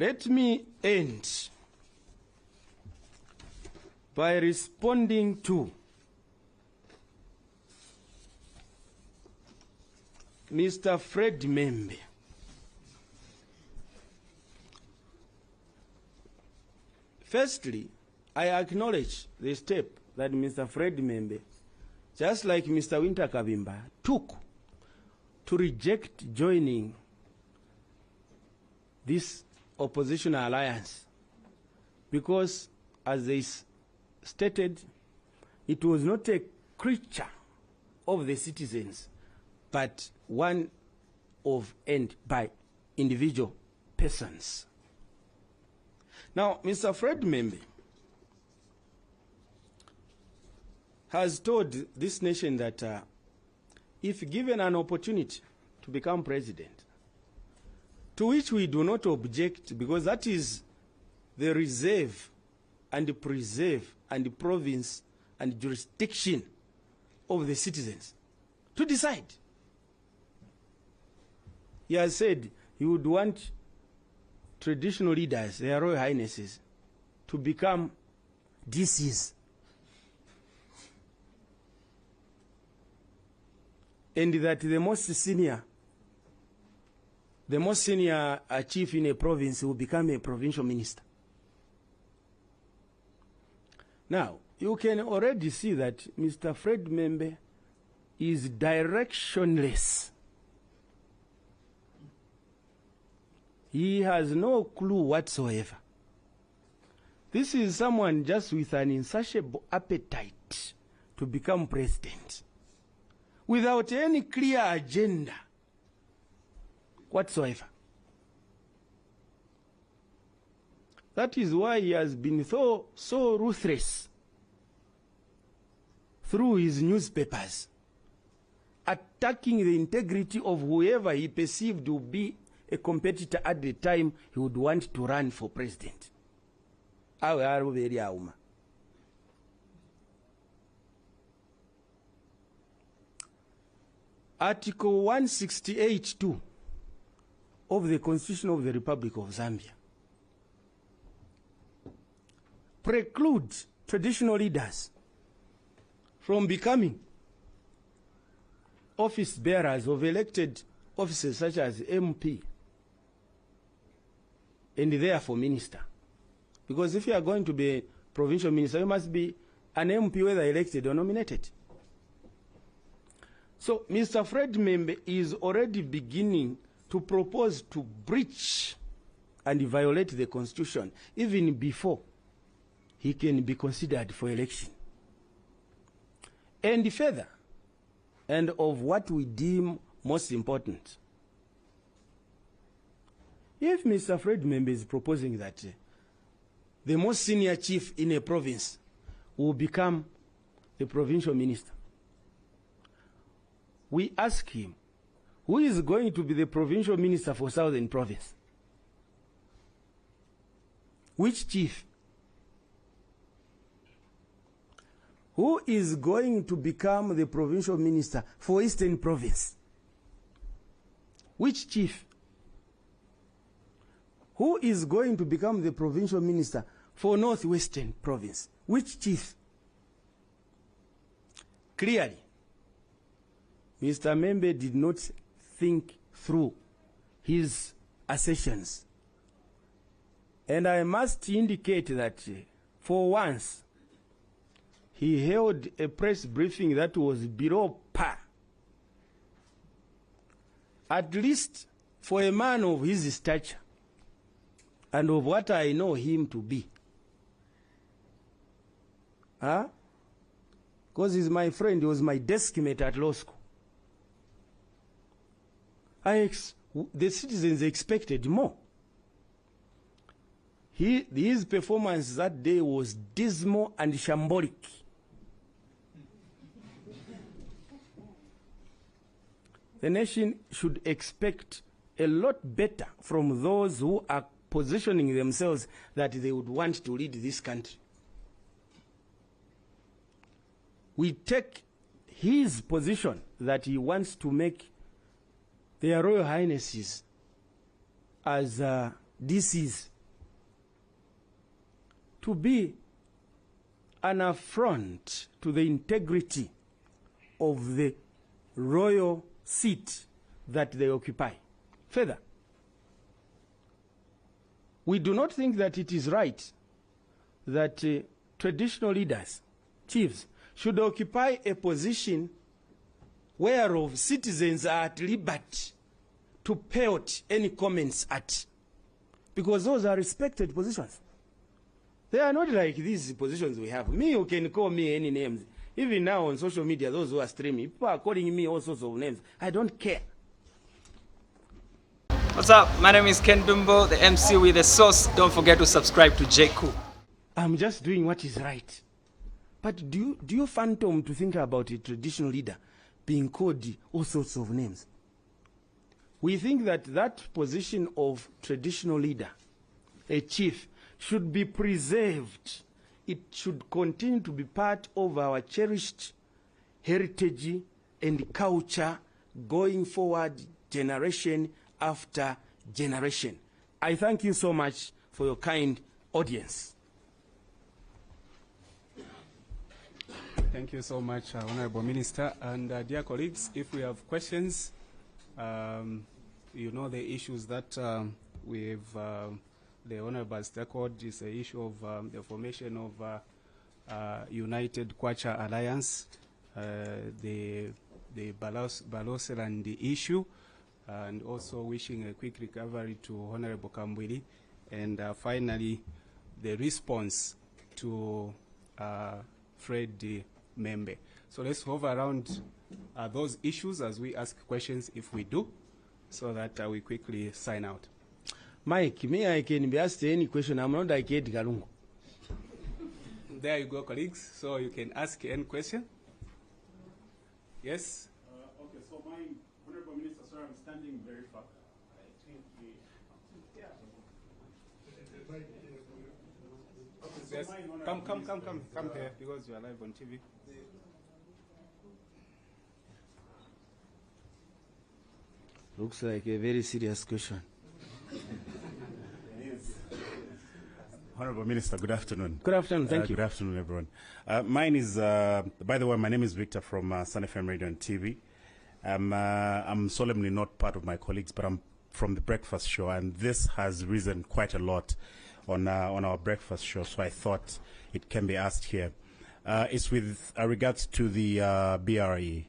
Let me end by responding to Mr. Fred Mmembe. Firstly, I acknowledge the step that Mr. Fred Mmembe, just like Mr. Winter Kabimba, took to reject joining this oppositional alliance, because, as they stated, it was not a creature of the citizens, but one of and by individual persons. Now, Mr. Fred Mmembe has told this nation that if given an opportunity to become president, to which we do not object, because that is the reserve and preserve and province and jurisdiction of the citizens to decide. He has said he would want traditional leaders, their Royal Highnesses, to become DCs. And that the most senior chief in a province will become a provincial minister. Now, you can already see that Mr. Fred Mmembe is directionless. He has no clue whatsoever. This is someone just with an insatiable appetite to become president, without any clear agenda whatsoever. That is why he has been so ruthless through his newspapers, attacking the integrity of whoever he perceived to be a competitor at the time he would want to run for president. Article 168(2) of the Constitution of the Republic of Zambia precludes traditional leaders from becoming office bearers of elected offices such as MP and therefore minister. Because if you are going to be a provincial minister, you must be an MP, whether elected or nominated. So Mr. Fred Mmembe is already beginning to propose to breach and violate the Constitution even before he can be considered for election. And further, and of what we deem most important, if Mr. Fred Mmembe is proposing that the most senior chief in a province will become the provincial minister, we ask him, who is going to be the provincial minister for Southern Province? Which chief? Who is going to become the provincial minister for Eastern Province? Which chief? Who is going to become the provincial minister for Northwestern Province? Which chief? Clearly, Mr. Mmembe did not think through his assertions. And I must indicate that for once, he held a press briefing that was below par. At least for a man of his stature and of what I know him to be. Because he's my friend, he was my desk mate at law school. The citizens expected more. His performance that day was dismal and shambolic. The nation should expect a lot better from those who are positioning themselves that they would want to lead this country. We take his position that he wants to make their Royal Highnesses as DCs to be an affront to the integrity of the royal seat that they occupy. Further, we do not think that it is right that traditional leaders, chiefs, should occupy a position whereof citizens are at liberty to pay out any comments at, because those are respected positions. They are not like these positions we have. Me, you can call me any names. Even now on social media, those who are streaming, people are calling me all sorts of names. I don't care. What's up? My name is Ken Bimbo, the MC with the sauce. Don't forget to subscribe to JCool. I'm just doing what is right. But do you phantom to think about a traditional leader being called all sorts of names? We think that that position of traditional leader, a chief, should be preserved. It should continue to be part of our cherished heritage and culture going forward, generation after generation. I thank you so much for your kind audience. Thank you so much, Honorable Minister. And dear colleagues, if we have questions, you know the issues that we've, the Honorable has tackled is the issue of the formation of United Kwacha Alliance, the Baloseland issue, and also wishing a quick recovery to Honorable Kambwili, and finally the response to Fred Mmembe. So let's hover around those issues as we ask questions if we do, so that we quickly sign out. Mike, me, I can be asked any question. I'm not like Ed Galungu. There you go, colleagues. So you can ask any question. Yes? Okay, so my Honorable Minister, sir, I'm standing very far. I think Yes. Come here, because you are live on TV. Looks like a very serious question. Honorable Minister, good afternoon. Good afternoon, thank you. Good afternoon, everyone. Mine is, by the way, my name is Victor from Sun FM Radio and TV. I'm solemnly not part of my colleagues, but I'm from the breakfast show, and this has risen quite a lot on our breakfast show, so I thought it can be asked here. It's with regards to the BRE.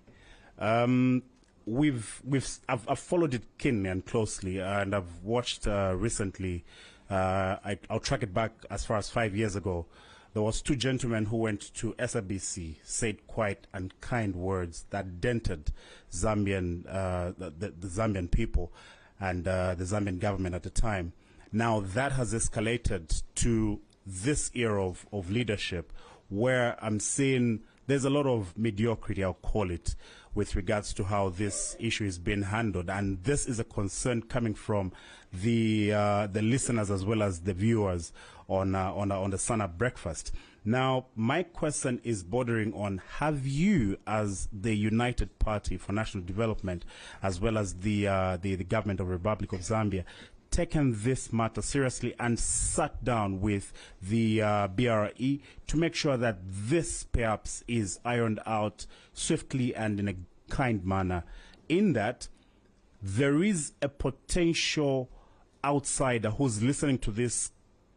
I've followed it keenly and closely, and I've watched recently. I'll track it back as far as 5 years ago. There was two gentlemen who went to SABC, said quite unkind words that dented Zambian, the Zambian people and the Zambian government at the time. Now that has escalated to this era of leadership, where I'm seeing there's a lot of mediocrity, I'll call it, with regards to how this issue is being handled, and this is a concern coming from the listeners as well as the viewers on the Sun Up Breakfast. Now, my question is bordering on: have you, as the United Party for National Development, as well as the government of the Republic of Zambia, taken this matter seriously and sat down with the BRE to make sure that this perhaps is ironed out swiftly and in a kind manner, in that there is a potential outsider who's listening to this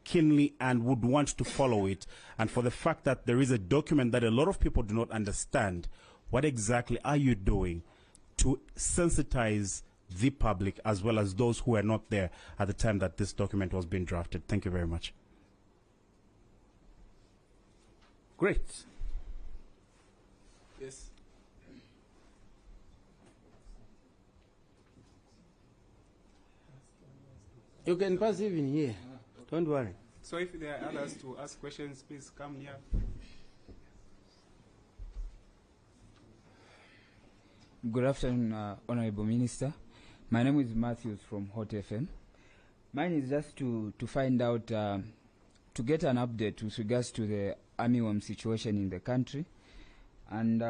keenly and would want to follow it, and for the fact that there is a document that a lot of people do not understand, what exactly are you doing to sensitize the public as well as those who were not there at the time that this document was being drafted? Thank you very much. Great. Yes. You can pass even here. Don't worry. So if there are others to ask questions, please come here. Good afternoon, Honorable Minister. My name is Matthews from Hot FM. Mine is just to find out, to get an update with regards to the armyworm situation in the country, and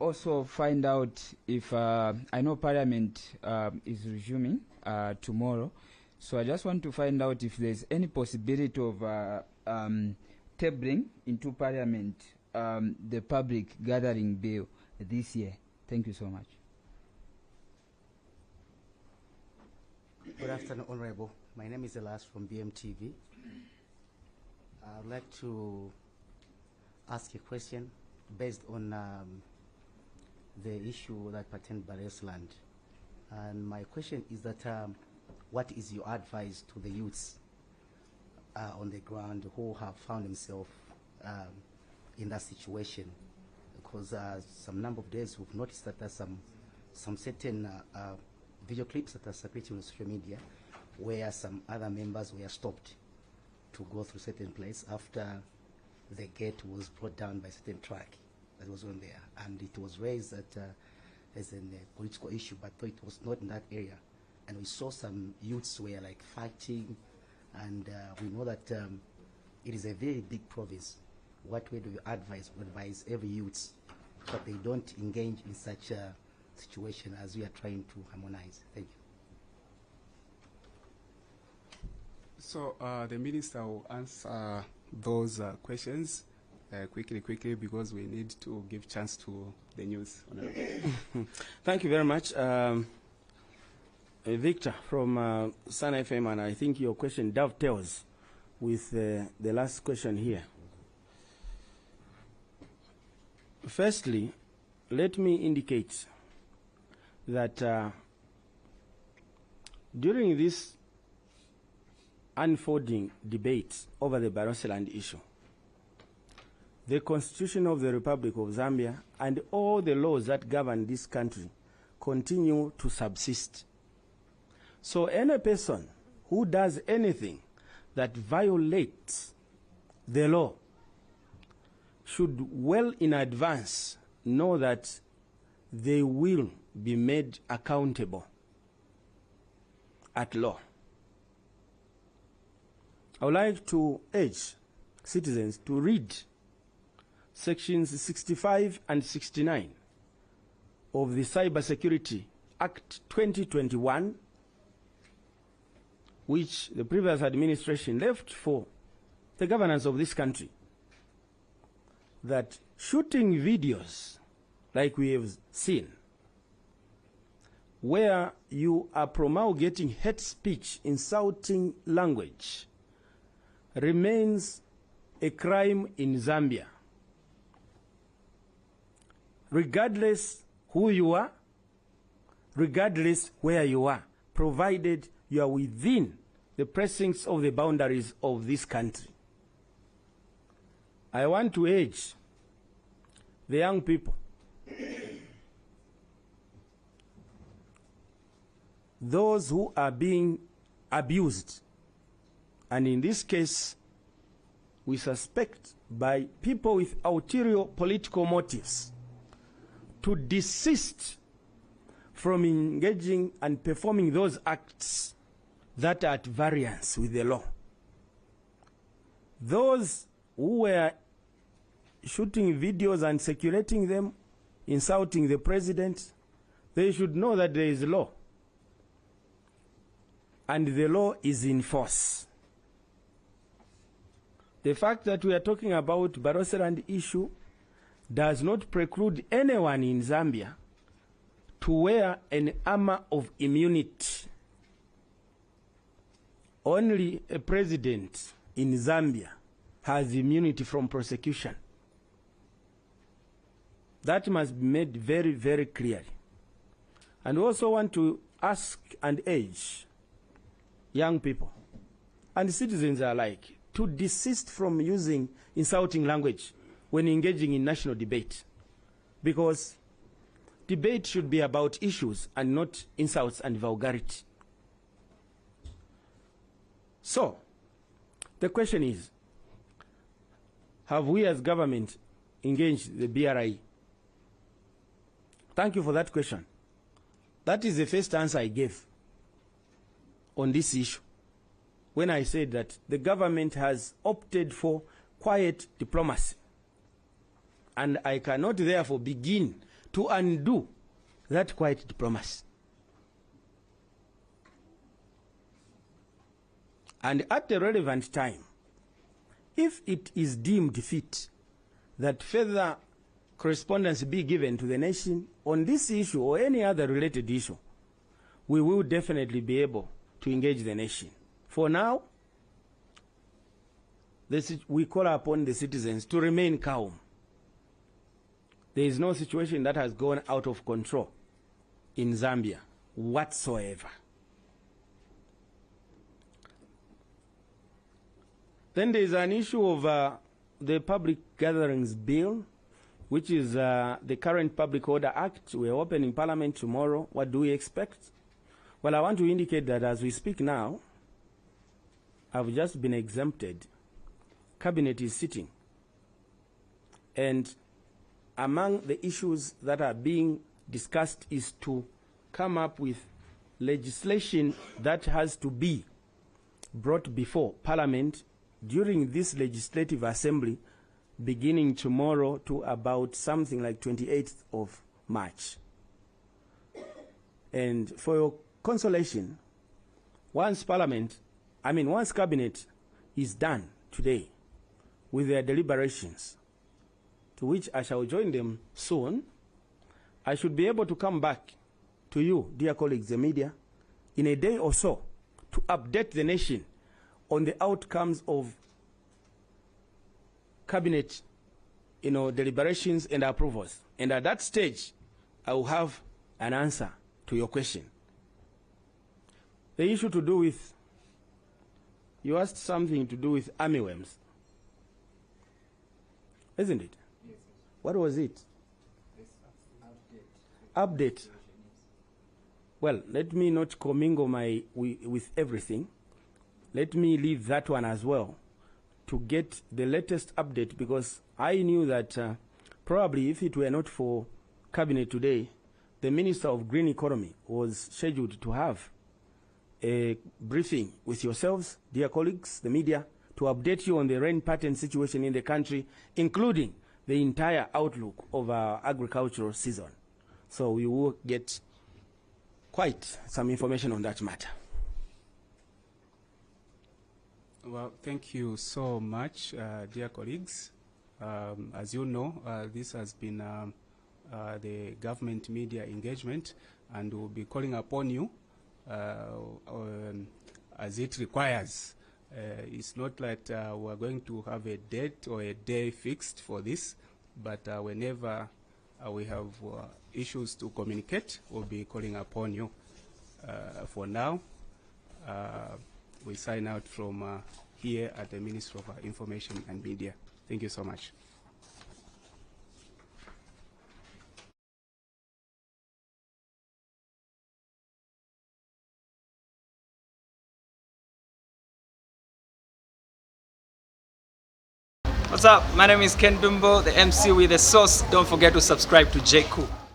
also find out if, I know Parliament is resuming tomorrow, so I just want to find out if there's any possibility of tabling into Parliament the public gathering bill this year. Thank you so much. Good afternoon, Honorable. My name is Elias from BMTV. I would like to ask a question based on the issue that pertains to Barrios land. And my question is that what is your advice to the youths on the ground who have found themselves in that situation? Because some number of days we've noticed that there's some certain video clips that are circulating on social media where some other members were stopped to go through certain place after the gate was brought down by a certain truck that was on there, and it was raised that as a political issue, but though it was not in that area. And we saw some youths were like fighting, and we know that it is a very big province. What way do you advise every youth that they don't engage in such a situation as we are trying to harmonize? Thank you. So the minister will answer those questions quickly because we need to give chance to the news. Thank you very much. Victor from Sun FM, and I think your question dovetails with the last question here. Firstly, let me indicate that during this unfolding debate over the Barrios land issue, the Constitution of the Republic of Zambia and all the laws that govern this country continue to subsist. So any person who does anything that violates the law should well in advance know that they will be made accountable at law. I would like to urge citizens to read sections 65 and 69 of the Cybersecurity Act 2021, which the previous administration left for the governance of this country, that shooting videos like we have seen, where you are promulgating hate speech, insulting language, remains a crime in Zambia, regardless who you are, regardless where you are, provided you are within the precincts of the boundaries of this country. I want to urge the young people, those who are being abused, and in this case, we suspect by people with ulterior political motives, to desist from engaging and performing those acts that are at variance with the law. Those who were shooting videos and circulating them, insulting the president, they should know that there is law, and the law is in force. The fact that we are talking about Barrios land issue does not preclude anyone in Zambia to wear an armor of immunity. Only a president in Zambia has immunity from prosecution. That must be made very, very clearly. And we also want to ask and urge young people and citizens alike to desist from using insulting language when engaging in national debate, because debate should be about issues and not insults and vulgarity. So, the question is, have we as government engaged the BRI? Thank you for that question. That is the first answer I gave on this issue, when I said that the government has opted for quiet diplomacy, and I cannot therefore begin to undo that quiet diplomacy. And at the relevant time, if it is deemed fit that further correspondence be given to the nation on this issue or any other related issue, we will definitely be able to engage the nation. For now, we call upon the citizens to remain calm. There is no situation that has gone out of control in Zambia whatsoever. Then there is an issue of the Public Gatherings Bill, which is the current Public Order Act. We're opening Parliament tomorrow. What do we expect? Well, I want to indicate that as we speak now, I've just been exempted. Cabinet is sitting. And among the issues that are being discussed is to come up with legislation that has to be brought before Parliament during this legislative assembly beginning tomorrow to about something like 28th of March. And for your consolation, once Cabinet is done today with their deliberations, to which I shall join them soon, I should be able to come back to you, dear colleagues, the media, in a day or so to update the nation on the outcomes of Cabinet, deliberations and approvals. And at that stage, I will have an answer to your question. The issue to do with, you asked something to do with army worms, isn't it? Yes. What was it? Update. Well, let me not commingle with everything. Let me leave that one as well to get the latest update, because I knew that probably if it were not for Cabinet today, the Minister of Green Economy was scheduled to have a briefing with yourselves, dear colleagues, the media, to update you on the rain pattern situation in the country, including the entire outlook of our agricultural season. So we will get quite some information on that matter. Well, thank you so much, dear colleagues. As you know, this has been the government media engagement, and we'll be calling upon you as it requires. It's not that we're going to have a date or a day fixed for this, but whenever we have issues to communicate, we'll be calling upon you. For now, we sign out from here at the Ministry of Information and Media. Thank you so much. What's up? My name is Ken Dumbo, the MC with the sauce. Don't forget to subscribe to J. Crue.